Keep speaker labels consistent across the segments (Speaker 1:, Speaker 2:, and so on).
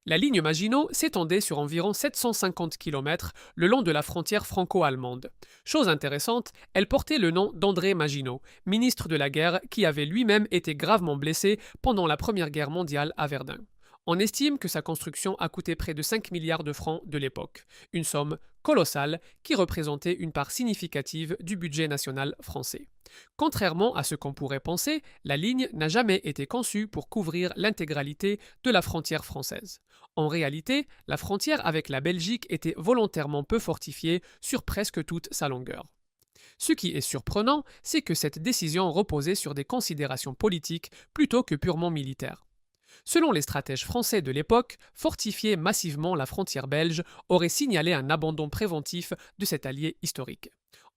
Speaker 1: La ligne Maginot s'étendait sur environ 750 km le long de la frontière franco-allemande. Chose intéressante, elle portait le nom d'André Maginot, ministre de la guerre qui avait lui-même été gravement blessé pendant la Première Guerre mondiale à Verdun. On estime que sa construction a coûté près de 5 milliards de francs de l'époque, une somme colossale qui représentait une part significative du budget national français. Contrairement à ce qu'on pourrait penser, la ligne n'a jamais été conçue pour couvrir l'intégralité de la frontière française. En réalité, la frontière avec la Belgique était volontairement peu fortifiée sur presque toute sa longueur. Ce qui est surprenant, c'est que cette décision reposait sur des considérations politiques plutôt que purement militaires. Selon les stratèges français de l'époque, fortifier massivement la frontière belge aurait signalé un abandon préventif de cet allié historique.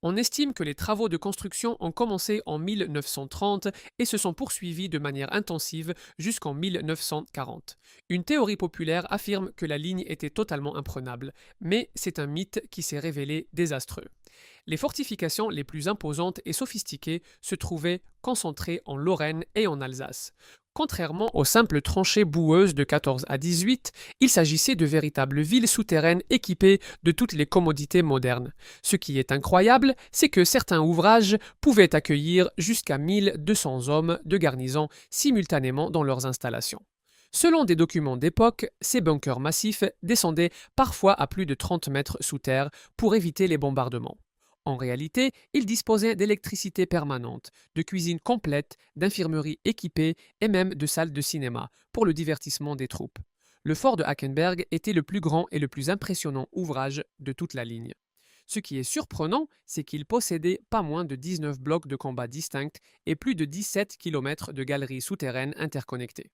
Speaker 1: On estime que les travaux de construction ont commencé en 1930 et se sont poursuivis de manière intensive jusqu'en 1940. Une théorie populaire affirme que la ligne était totalement imprenable, mais c'est un mythe qui s'est révélé désastreux. Les fortifications les plus imposantes et sophistiquées se trouvaient concentrées en Lorraine et en Alsace. Contrairement aux simples tranchées boueuses de 14 à 18, il s'agissait de véritables villes souterraines équipées de toutes les commodités modernes. Ce qui est incroyable, c'est que certains ouvrages pouvaient accueillir jusqu'à 1200 hommes de garnison simultanément dans leurs installations. Selon des documents d'époque, ces bunkers massifs descendaient parfois à plus de 30 mètres sous terre pour éviter les bombardements. En réalité, ils disposaient d'électricité permanente, de cuisines complètes, d'infirmeries équipées et même de salles de cinéma pour le divertissement des troupes. Le fort de Hackenberg était le plus grand et le plus impressionnant ouvrage de toute la ligne. Ce qui est surprenant, c'est qu'il possédait pas moins de 19 blocs de combat distincts et plus de 17 km de galeries souterraines interconnectées.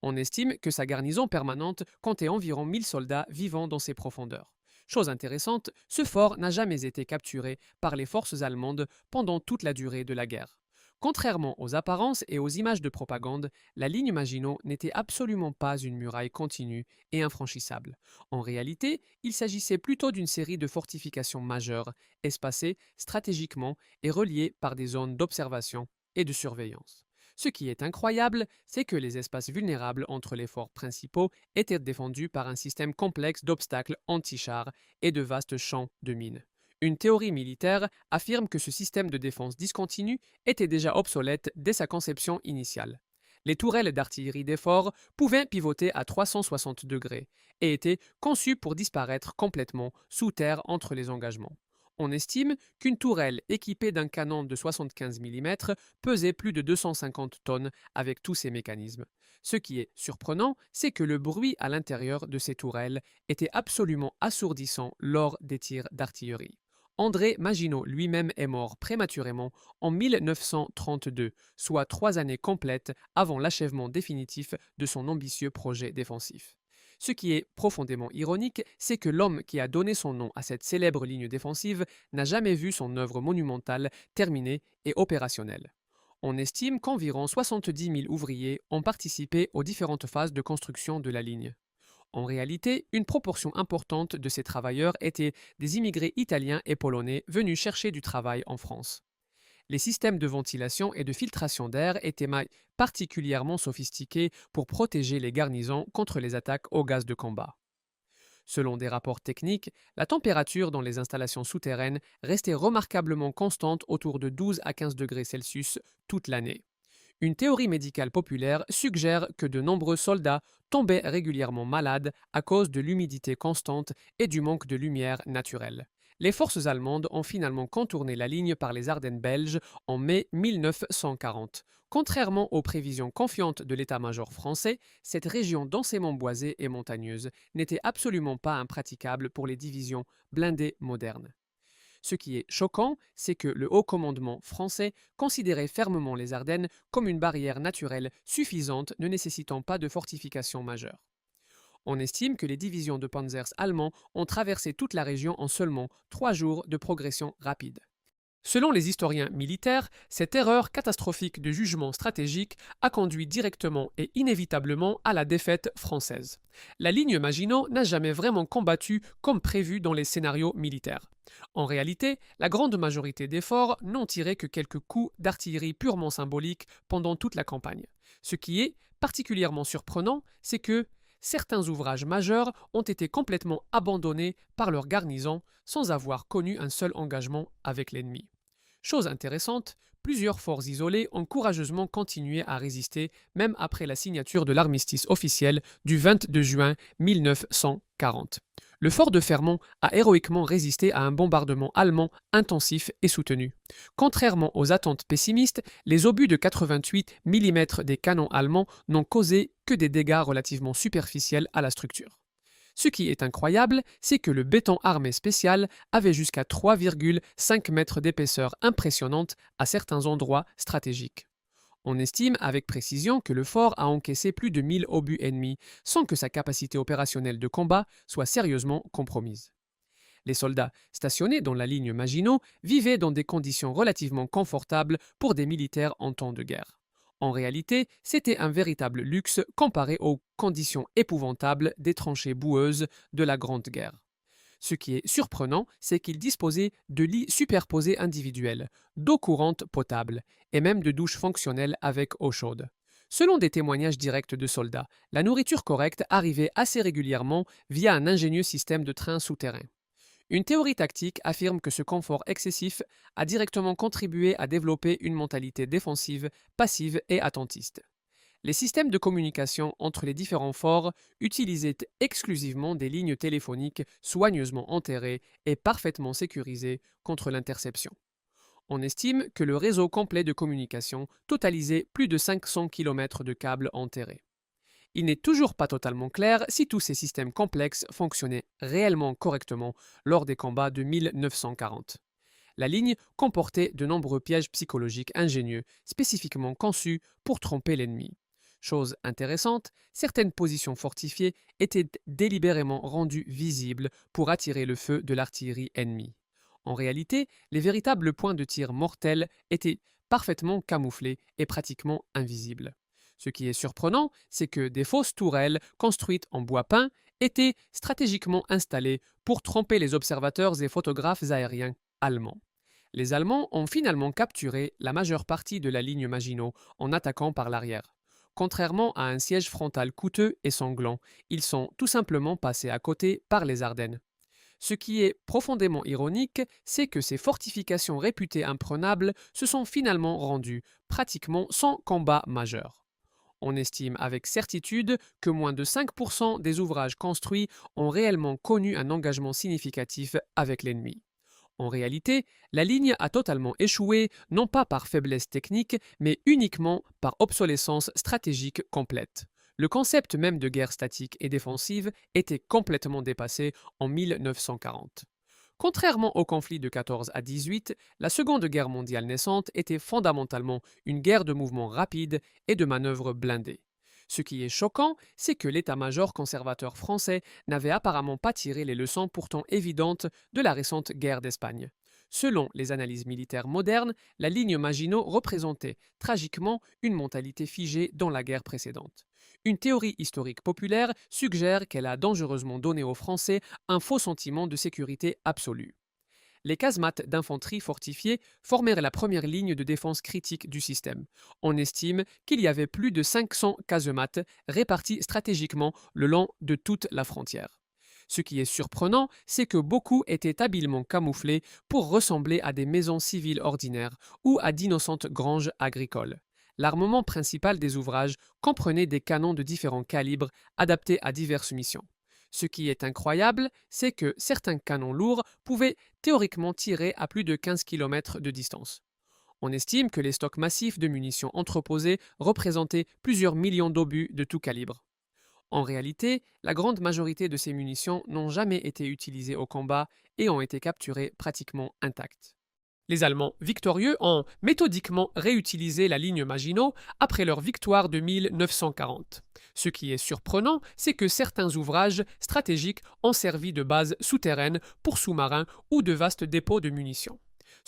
Speaker 1: On estime que sa garnison permanente comptait environ 1000 soldats vivant dans ses profondeurs. Chose intéressante, ce fort n'a jamais été capturé par les forces allemandes pendant toute la durée de la guerre. Contrairement aux apparences et aux images de propagande, la ligne Maginot n'était absolument pas une muraille continue et infranchissable. En réalité, il s'agissait plutôt d'une série de fortifications majeures, espacées stratégiquement et reliées par des zones d'observation et de surveillance. Ce qui est incroyable, c'est que les espaces vulnérables entre les forts principaux étaient défendus par un système complexe d'obstacles anti-chars et de vastes champs de mines. Une théorie militaire affirme que ce système de défense discontinu était déjà obsolète dès sa conception initiale. Les tourelles d'artillerie des forts pouvaient pivoter à 360 degrés et étaient conçues pour disparaître complètement sous terre entre les engagements. On estime qu'une tourelle équipée d'un canon de 75 mm pesait plus de 250 tonnes avec tous ses mécanismes. Ce qui est surprenant, c'est que le bruit à l'intérieur de ces tourelles était absolument assourdissant lors des tirs d'artillerie. André Maginot lui-même est mort prématurément en 1932, soit 3 années complètes avant l'achèvement définitif de son ambitieux projet défensif. Ce qui est profondément ironique, c'est que l'homme qui a donné son nom à cette célèbre ligne défensive n'a jamais vu son œuvre monumentale terminée et opérationnelle. On estime qu'environ 70 000 ouvriers ont participé aux différentes phases de construction de la ligne. En réalité, une proportion importante de ces travailleurs étaient des immigrés italiens et polonais venus chercher du travail en France. Les systèmes de ventilation et de filtration d'air étaient particulièrement sophistiqués pour protéger les garnisons contre les attaques au gaz de combat. Selon des rapports techniques, la température dans les installations souterraines restait remarquablement constante autour de 12 à 15 degrés Celsius toute l'année. Une théorie médicale populaire suggère que de nombreux soldats tombaient régulièrement malades à cause de l'humidité constante et du manque de lumière naturelle. Les forces allemandes ont finalement contourné la ligne par les Ardennes belges en mai 1940. Contrairement aux prévisions confiantes de l'état-major français, cette région densément boisée et montagneuse n'était absolument pas impraticable pour les divisions blindées modernes. Ce qui est choquant, c'est que le haut commandement français considérait fermement les Ardennes comme une barrière naturelle suffisante ne nécessitant pas de fortifications majeures. On estime que les divisions de panzers allemands ont traversé toute la région en seulement 3 jours de progression rapide. Selon les historiens militaires, cette erreur catastrophique de jugement stratégique a conduit directement et inévitablement à la défaite française. La ligne Maginot n'a jamais vraiment combattu comme prévu dans les scénarios militaires. En réalité, la grande majorité des forts n'ont tiré que quelques coups d'artillerie purement symboliques pendant toute la campagne. Ce qui est particulièrement surprenant, c'est que certains ouvrages majeurs ont été complètement abandonnés par leur garnison sans avoir connu un seul engagement avec l'ennemi. Chose intéressante, plusieurs forts isolés ont courageusement continué à résister même après la signature de l'armistice officiel du 22 juin 1940. Le fort de Fermont a héroïquement résisté à un bombardement allemand intensif et soutenu. Contrairement aux attentes pessimistes, les obus de 88 mm des canons allemands n'ont causé que des dégâts relativement superficiels à la structure. Ce qui est incroyable, c'est que le béton armé spécial avait jusqu'à 3,5 mètres d'épaisseur impressionnante à certains endroits stratégiques. On estime avec précision que le fort a encaissé plus de 1000 obus ennemis sans que sa capacité opérationnelle de combat soit sérieusement compromise. Les soldats stationnés dans la ligne Maginot vivaient dans des conditions relativement confortables pour des militaires en temps de guerre. En réalité, c'était un véritable luxe comparé aux conditions épouvantables des tranchées boueuses de la Grande Guerre. Ce qui est surprenant, c'est qu'ils disposaient de lits superposés individuels, d'eau courante potable et même de douches fonctionnelles avec eau chaude. Selon des témoignages directs de soldats, la nourriture correcte arrivait assez régulièrement via un ingénieux système de trains souterrains. Une théorie tactique affirme que ce confort excessif a directement contribué à développer une mentalité défensive, passive et attentiste. Les systèmes de communication entre les différents forts utilisaient exclusivement des lignes téléphoniques soigneusement enterrées et parfaitement sécurisées contre l'interception. On estime que le réseau complet de communication totalisait plus de 500 km de câbles enterrés. Il n'est toujours pas totalement clair si tous ces systèmes complexes fonctionnaient réellement correctement lors des combats de 1940. La ligne comportait de nombreux pièges psychologiques ingénieux, spécifiquement conçus pour tromper l'ennemi. Chose intéressante, certaines positions fortifiées étaient délibérément rendues visibles pour attirer le feu de l'artillerie ennemie. En réalité, les véritables points de tir mortels étaient parfaitement camouflés et pratiquement invisibles. Ce qui est surprenant, c'est que des fausses tourelles construites en bois peint étaient stratégiquement installées pour tromper les observateurs et photographes aériens allemands. Les Allemands ont finalement capturé la majeure partie de la ligne Maginot en attaquant par l'arrière. Contrairement à un siège frontal coûteux et sanglant, ils sont tout simplement passés à côté par les Ardennes. Ce qui est profondément ironique, c'est que ces fortifications réputées imprenables se sont finalement rendues pratiquement sans combat majeur. On estime avec certitude que moins de 5% des ouvrages construits ont réellement connu un engagement significatif avec l'ennemi. En réalité, la ligne a totalement échoué, non pas par faiblesse technique, mais uniquement par obsolescence stratégique complète. Le concept même de guerre statique et défensive était complètement dépassé en 1940. Contrairement au conflit de 14 à 18, la Seconde Guerre mondiale naissante était fondamentalement une guerre de mouvements rapides et de manœuvres blindées. Ce qui est choquant, c'est que l'état-major conservateur français n'avait apparemment pas tiré les leçons pourtant évidentes de la récente guerre d'Espagne. Selon les analyses militaires modernes, la ligne Maginot représentait tragiquement une mentalité figée dans la guerre précédente. Une théorie historique populaire suggère qu'elle a dangereusement donné aux Français un faux sentiment de sécurité absolue. Les casemates d'infanterie fortifiées formèrent la première ligne de défense critique du système. On estime qu'il y avait plus de 500 casemates réparties stratégiquement le long de toute la frontière. Ce qui est surprenant, c'est que beaucoup étaient habilement camouflés pour ressembler à des maisons civiles ordinaires ou à d'innocentes granges agricoles. L'armement principal des ouvrages comprenait des canons de différents calibres adaptés à diverses missions. Ce qui est incroyable, c'est que certains canons lourds pouvaient théoriquement tirer à plus de 15 km de distance. On estime que les stocks massifs de munitions entreposés représentaient plusieurs millions d'obus de tout calibre. En réalité, la grande majorité de ces munitions n'ont jamais été utilisées au combat et ont été capturées pratiquement intactes. Les Allemands victorieux ont méthodiquement réutilisé la ligne Maginot après leur victoire de 1940. Ce qui est surprenant, c'est que certains ouvrages stratégiques ont servi de base souterraine pour sous-marins ou de vastes dépôts de munitions.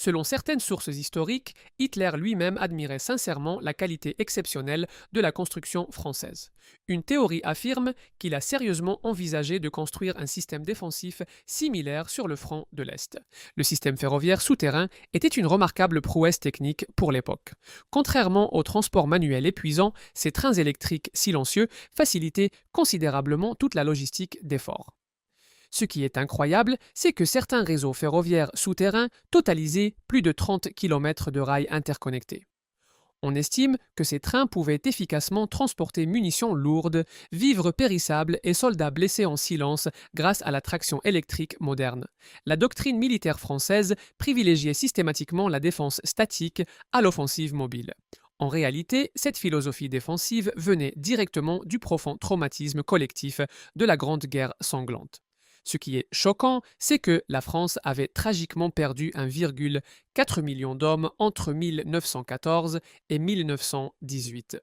Speaker 1: Selon certaines sources historiques, Hitler lui-même admirait sincèrement la qualité exceptionnelle de la construction française. Une théorie affirme qu'il a sérieusement envisagé de construire un système défensif similaire sur le front de l'Est. Le système ferroviaire souterrain était une remarquable prouesse technique pour l'époque. Contrairement aux transports manuels épuisants, ces trains électriques silencieux facilitaient considérablement toute la logistique des forts. Ce qui est incroyable, c'est que certains réseaux ferroviaires souterrains totalisaient plus de 30 km de rails interconnectés. On estime que ces trains pouvaient efficacement transporter munitions lourdes, vivres périssables et soldats blessés en silence grâce à la traction électrique moderne. La doctrine militaire française privilégiait systématiquement la défense statique à l'offensive mobile. En réalité, cette philosophie défensive venait directement du profond traumatisme collectif de la Grande Guerre sanglante. Ce qui est choquant, c'est que la France avait tragiquement perdu 1,4 million d'hommes entre 1914 et 1918.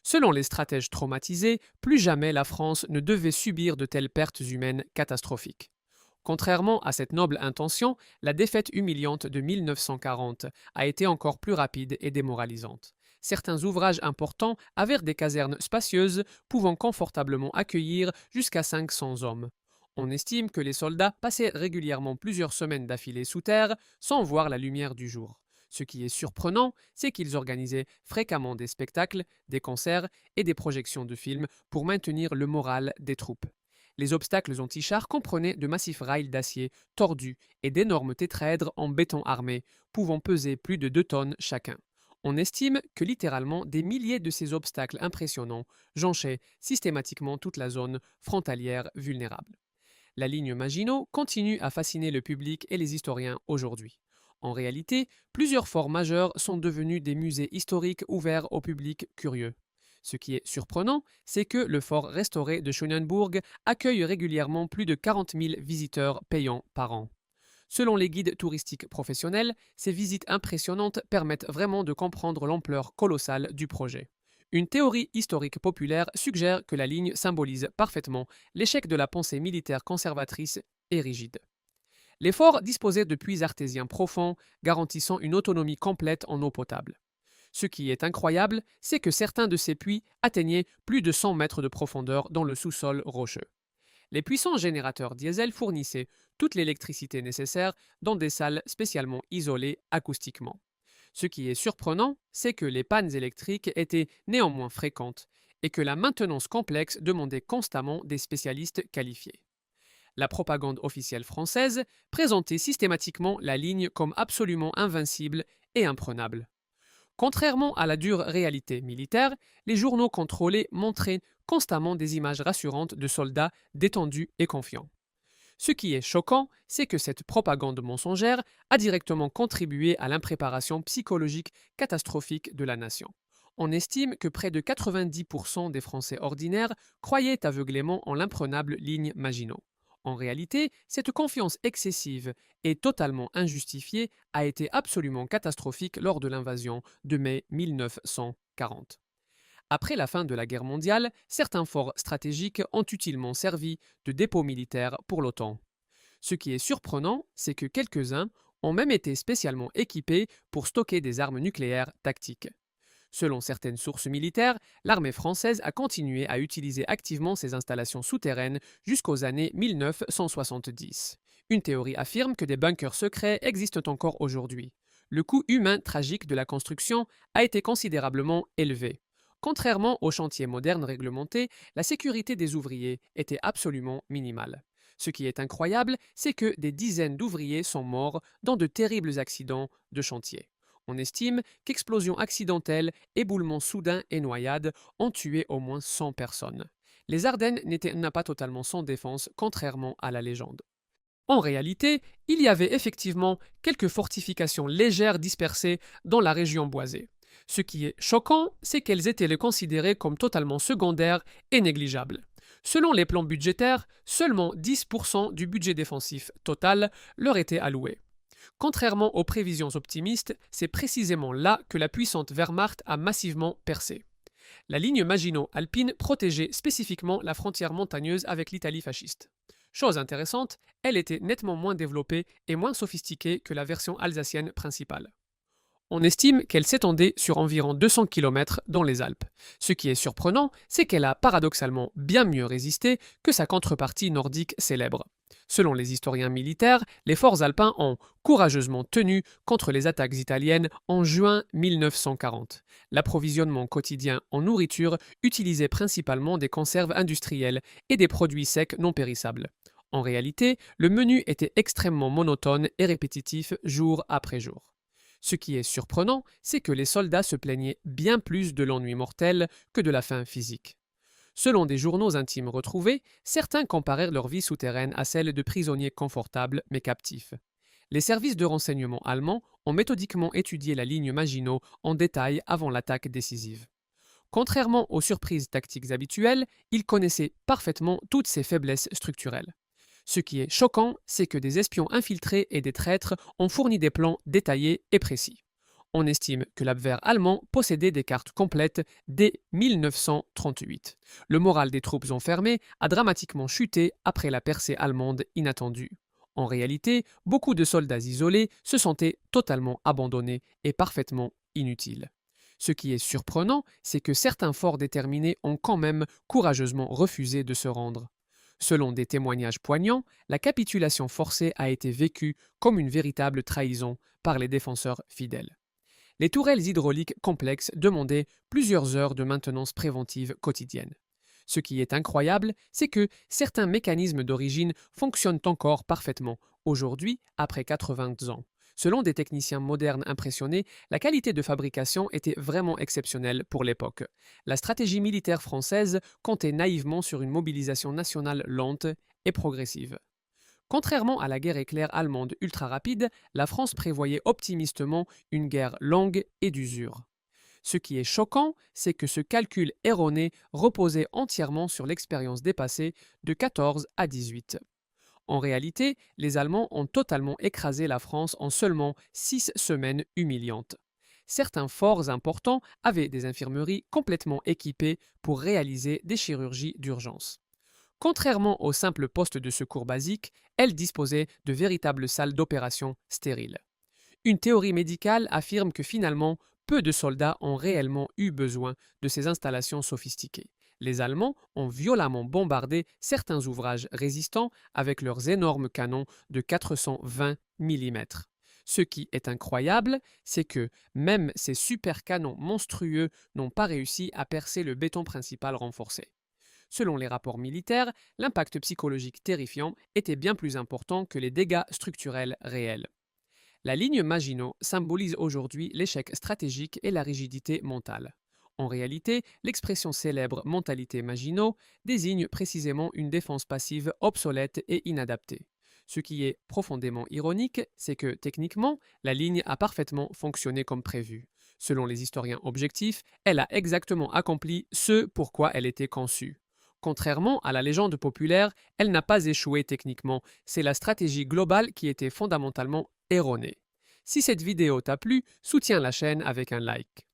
Speaker 1: Selon les stratèges traumatisés, plus jamais la France ne devait subir de telles pertes humaines catastrophiques. Contrairement à cette noble intention, la défaite humiliante de 1940 a été encore plus rapide et démoralisante. Certains ouvrages importants avèrent des casernes spacieuses pouvant confortablement accueillir jusqu'à 500 hommes. On estime que les soldats passaient régulièrement plusieurs semaines d'affilée sous terre sans voir la lumière du jour. Ce qui est surprenant, c'est qu'ils organisaient fréquemment des spectacles, des concerts et des projections de films pour maintenir le moral des troupes. Les obstacles anti-chars comprenaient de massifs rails d'acier tordus et d'énormes tétraèdres en béton armé, pouvant peser plus de 2 tonnes chacun. On estime que littéralement des milliers de ces obstacles impressionnants jonchaient systématiquement toute la zone frontalière vulnérable. La ligne Maginot continue à fasciner le public et les historiens aujourd'hui. En réalité, plusieurs forts majeurs sont devenus des musées historiques ouverts au public curieux. Ce qui est surprenant, c'est que le fort restauré de Schönenburg accueille régulièrement plus de 40 000 visiteurs payants par an. Selon les guides touristiques professionnels, ces visites impressionnantes permettent vraiment de comprendre l'ampleur colossale du projet. Une théorie historique populaire suggère que la ligne symbolise parfaitement l'échec de la pensée militaire conservatrice et rigide. Les forts disposaient de puits artésiens profonds, garantissant une autonomie complète en eau potable. Ce qui est incroyable, c'est que certains de ces puits atteignaient plus de 100 mètres de profondeur dans le sous-sol rocheux. Les puissants générateurs diesel fournissaient toute l'électricité nécessaire dans des salles spécialement isolées acoustiquement. Ce qui est surprenant, c'est que les pannes électriques étaient néanmoins fréquentes et que la maintenance complexe demandait constamment des spécialistes qualifiés. La propagande officielle française présentait systématiquement la ligne comme absolument invincible et imprenable. Contrairement à la dure réalité militaire, les journaux contrôlés montraient constamment des images rassurantes de soldats détendus et confiants. Ce qui est choquant, c'est que cette propagande mensongère a directement contribué à l'impréparation psychologique catastrophique de la nation. On estime que près de 90% des Français ordinaires croyaient aveuglément en l'imprenable ligne Maginot. En réalité, cette confiance excessive et totalement injustifiée a été absolument catastrophique lors de l'invasion de mai 1940. Après la fin de la guerre mondiale, certains forts stratégiques ont utilement servi de dépôt militaire pour l'OTAN. Ce qui est surprenant, c'est que quelques-uns ont même été spécialement équipés pour stocker des armes nucléaires tactiques. Selon certaines sources militaires, l'armée française a continué à utiliser activement ces installations souterraines jusqu'aux années 1970. Une théorie affirme que des bunkers secrets existent encore aujourd'hui. Le coût humain tragique de la construction a été considérablement élevé. Contrairement aux chantiers modernes réglementés, la sécurité des ouvriers était absolument minimale. Ce qui est incroyable, c'est que des dizaines d'ouvriers sont morts dans de terribles accidents de chantier. On estime qu'explosions accidentelles, éboulements soudains et noyades ont tué au moins 100 personnes. Les Ardennes n'étaient pas totalement sans défense, contrairement à la légende. En réalité, il y avait effectivement quelques fortifications légères dispersées dans la région boisée. Ce qui est choquant, c'est qu'elles étaient considérées comme totalement secondaires et négligeables. Selon les plans budgétaires, seulement 10% du budget défensif total leur était alloué. Contrairement aux prévisions optimistes, c'est précisément là que la puissante Wehrmacht a massivement percé. La ligne Maginot Alpine protégeait spécifiquement la frontière montagneuse avec l'Italie fasciste. Chose intéressante, elle était nettement moins développée et moins sophistiquée que la version alsacienne principale. On estime qu'elle s'étendait sur environ 200 km dans les Alpes. Ce qui est surprenant, c'est qu'elle a paradoxalement bien mieux résisté que sa contrepartie nordique célèbre. Selon les historiens militaires, les forts alpins ont courageusement tenu contre les attaques italiennes en juin 1940. L'approvisionnement quotidien en nourriture utilisait principalement des conserves industrielles et des produits secs non périssables. En réalité, le menu était extrêmement monotone et répétitif jour après jour. Ce qui est surprenant, c'est que les soldats se plaignaient bien plus de l'ennui mortel que de la faim physique. Selon des journaux intimes retrouvés, certains comparèrent leur vie souterraine à celle de prisonniers confortables mais captifs. Les services de renseignement allemands ont méthodiquement étudié la ligne Maginot en détail avant l'attaque décisive. Contrairement aux surprises tactiques habituelles, ils connaissaient parfaitement toutes ses faiblesses structurelles. Ce qui est choquant, c'est que des espions infiltrés et des traîtres ont fourni des plans détaillés et précis. On estime que l'Abwehr allemand possédait des cartes complètes dès 1938. Le moral des troupes enfermées a dramatiquement chuté après la percée allemande inattendue. En réalité, beaucoup de soldats isolés se sentaient totalement abandonnés et parfaitement inutiles. Ce qui est surprenant, c'est que certains forts déterminés ont quand même courageusement refusé de se rendre. Selon des témoignages poignants, la capitulation forcée a été vécue comme une véritable trahison par les défenseurs fidèles. Les tourelles hydrauliques complexes demandaient plusieurs heures de maintenance préventive quotidienne. Ce qui est incroyable, c'est que certains mécanismes d'origine fonctionnent encore parfaitement, aujourd'hui, après 80 ans. Selon des techniciens modernes impressionnés, la qualité de fabrication était vraiment exceptionnelle pour l'époque. La stratégie militaire française comptait naïvement sur une mobilisation nationale lente et progressive. Contrairement à la guerre éclair allemande ultra rapide, la France prévoyait optimistement une guerre longue et d'usure. Ce qui est choquant, c'est que ce calcul erroné reposait entièrement sur l'expérience dépassée de 14 à 18. En réalité, les Allemands ont totalement écrasé la France en seulement 6 semaines humiliantes. Certains forts importants avaient des infirmeries complètement équipées pour réaliser des chirurgies d'urgence. Contrairement aux simples postes de secours basiques, elles disposaient de véritables salles d'opération stériles. Une théorie médicale affirme que finalement, peu de soldats ont réellement eu besoin de ces installations sophistiquées. Les Allemands ont violemment bombardé certains ouvrages résistants avec leurs énormes canons de 420 mm. Ce qui est incroyable, c'est que même ces super canons monstrueux n'ont pas réussi à percer le béton principal renforcé. Selon les rapports militaires, l'impact psychologique terrifiant était bien plus important que les dégâts structurels réels. La ligne Maginot symbolise aujourd'hui l'échec stratégique et la rigidité mentale. En réalité, l'expression célèbre mentalité Maginot désigne précisément une défense passive obsolète et inadaptée. Ce qui est profondément ironique, c'est que techniquement, la ligne a parfaitement fonctionné comme prévu. Selon les historiens objectifs, elle a exactement accompli ce pourquoi elle était conçue. Contrairement à la légende populaire, elle n'a pas échoué techniquement, c'est la stratégie globale qui était fondamentalement erronée. Si cette vidéo t'a plu, soutiens la chaîne avec un like.